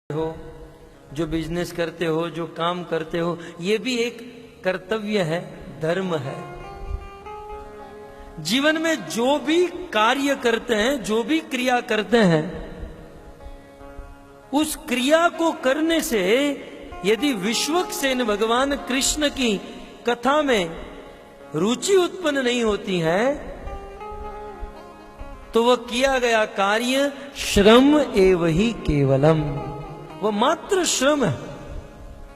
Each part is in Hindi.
हो, जो बिजनेस करते हो, जो काम करते हो, ये भी एक कर्तव्य है, धर्म है। जीवन में जो भी कार्य करते हैं, जो भी क्रिया करते हैं, उस क्रिया को करने से यदि विश्वक्सेन भगवान कृष्ण की कथा में रुचि उत्पन्न नहीं होती है, तो वह किया गया कार्य श्रम एव ही केवलम, वह मात्र श्रम है।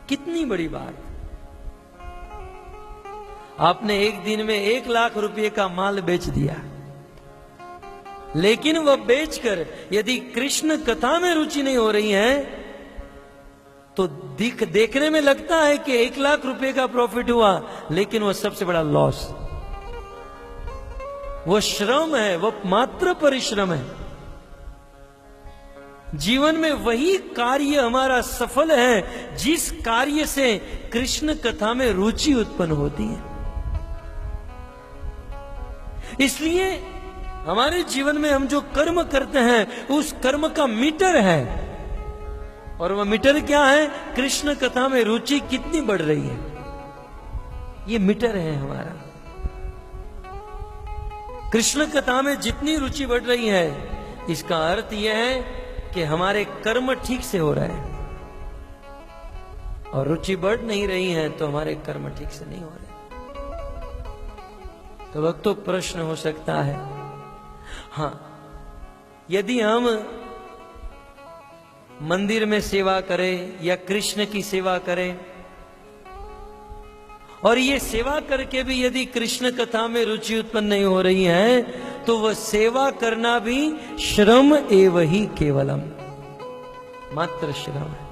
कितनी बड़ी बात। आपने एक दिन में 1 लाख रुपए का माल बेच दिया, लेकिन वह बेचकर यदि कृष्ण कथा में रुचि नहीं हो रही है, तो देखने में लगता है कि 1 लाख रुपए का प्रॉफिट हुआ, लेकिन वह सबसे बड़ा लॉस। वह श्रम है, वह मात्र परिश्रम है। जीवन में वही कार्य हमारा सफल है जिस कार्य से कृष्ण कथा में रुचि उत्पन्न होती है। इसलिए हमारे जीवन में हम जो कर्म करते हैं, उस कर्म का मीटर है, और वह मीटर क्या है? कृष्ण कथा में रुचि कितनी बढ़ रही है, ये मीटर है हमारा। कृष्ण कथा में जितनी रुचि बढ़ रही है, इसका अर्थ यह है कि हमारे कर्म ठीक से हो रहे हैं, और रुचि बढ़ नहीं रही है तो हमारे कर्म ठीक से नहीं हो रहे। तो वक्त तो प्रश्न हो सकता है, हाँ, यदि हम मंदिर में सेवा करें या कृष्ण की सेवा करें, और ये सेवा करके भी यदि कृष्ण कथा में रुचि उत्पन्न नहीं हो रही है, तो वह सेवा करना भी श्रम एव ही केवलम, मात्र श्रम है।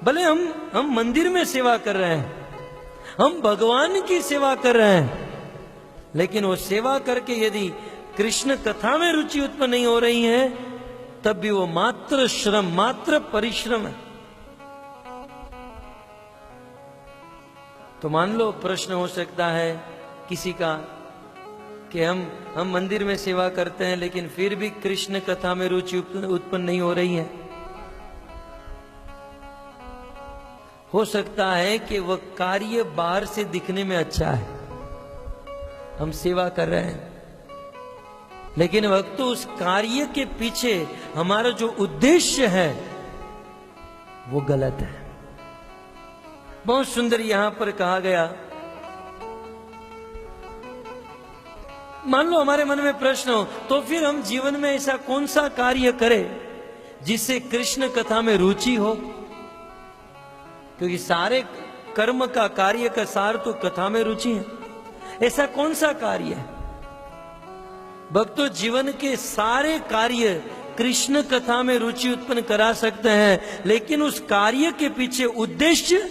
भले हम मंदिर में सेवा कर रहे हैं, हम भगवान की सेवा कर रहे हैं, लेकिन वो सेवा करके यदि कृष्ण कथा में रुचि उत्पन्न नहीं हो रही है, तब भी वो मात्र श्रम, मात्र परिश्रम है। तो मान लो प्रश्न हो सकता है किसी का कि हम मंदिर में सेवा करते हैं, लेकिन फिर भी कृष्ण कथा में रुचि उत्पन्न नहीं हो रही है। हो सकता है कि वह कार्य बाहर से दिखने में अच्छा है, हम सेवा कर रहे हैं, लेकिन वक्त तो उस कार्य के पीछे हमारा जो उद्देश्य है वो गलत है। बहुत सुंदर यहां पर कहा गया। मान लो हमारे मन में प्रश्न हो, तो फिर हम जीवन में ऐसा कौन सा कार्य करें जिससे कृष्ण कथा में रुचि हो? क्योंकि सारे कर्म का, कार्य का सार तो कथा में रुचि है। ऐसा कौन सा कार्य है? भक्तों, जीवन के सारे कार्य कृष्ण कथा में रुचि उत्पन्न करा सकते हैं, लेकिन उस कार्य के पीछे उद्देश्य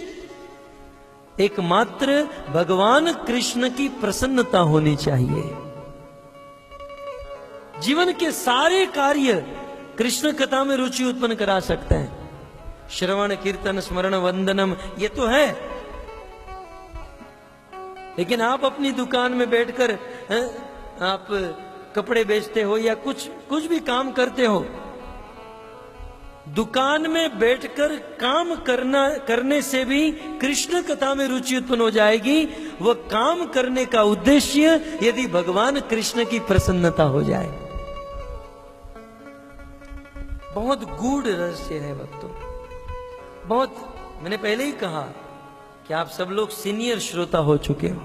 एकमात्र भगवान कृष्ण की प्रसन्नता होनी चाहिए। जीवन के सारे कार्य कृष्ण कथा में रुचि उत्पन्न करा सकते हैं। श्रवण, कीर्तन, स्मरण, वंदनम, ये तो है, लेकिन आप अपनी दुकान में बैठकर आप कपड़े बेचते हो या कुछ भी काम करते हो, दुकान में बैठकर काम करने से भी कृष्ण कथा में रुचि उत्पन्न हो जाएगी। वह काम करने का उद्देश्य यदि भगवान कृष्ण की प्रसन्नता हो जाए। बहुत गूढ़ रहस्य है भक्तों, बहुत। मैंने पहले ही कहा कि आप सब लोग सीनियर श्रोता हो चुके हो।